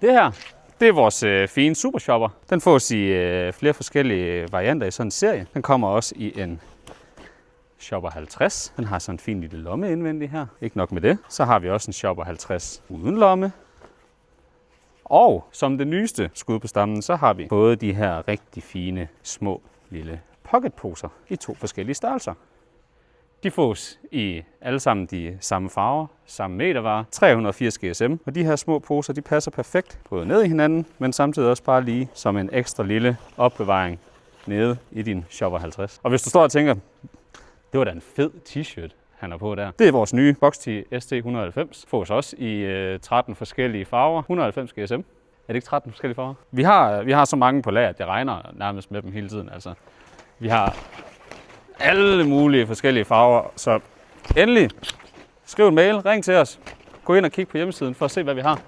Det her, det er vores fine Supershopper. Den fås i flere forskellige varianter i sådan en serie. Den kommer også i en Shopper 50. Den har sådan en fin lille lomme indvendig her. Ikke nok med det. Så har vi også en Shopper 50 uden lomme. Og som det nyeste skud på stammen, så har vi både de her rigtig fine, små, lille pocketposer i 2 forskellige størrelser. De fås i alle sammen de samme farver, samme metervarer, 380 GSM. Og de her små poser, de passer perfekt både ned i hinanden, men samtidig også bare lige som en ekstra lille opbevaring nede i din Shopper 50. Og hvis du står og tænker, det var da en fed t-shirt, han har på der. Det er vores nye Box-Tee ST190. Fås også i 13 forskellige farver. 190 GSM. Er det ikke 13 forskellige farver? Vi har så mange på lager, at det regner nærmest med dem hele tiden. Altså, vi har alle mulige forskellige farver. Så endelig, skriv en mail, ring til os. Gå ind og kig på hjemmesiden for at se, hvad vi har.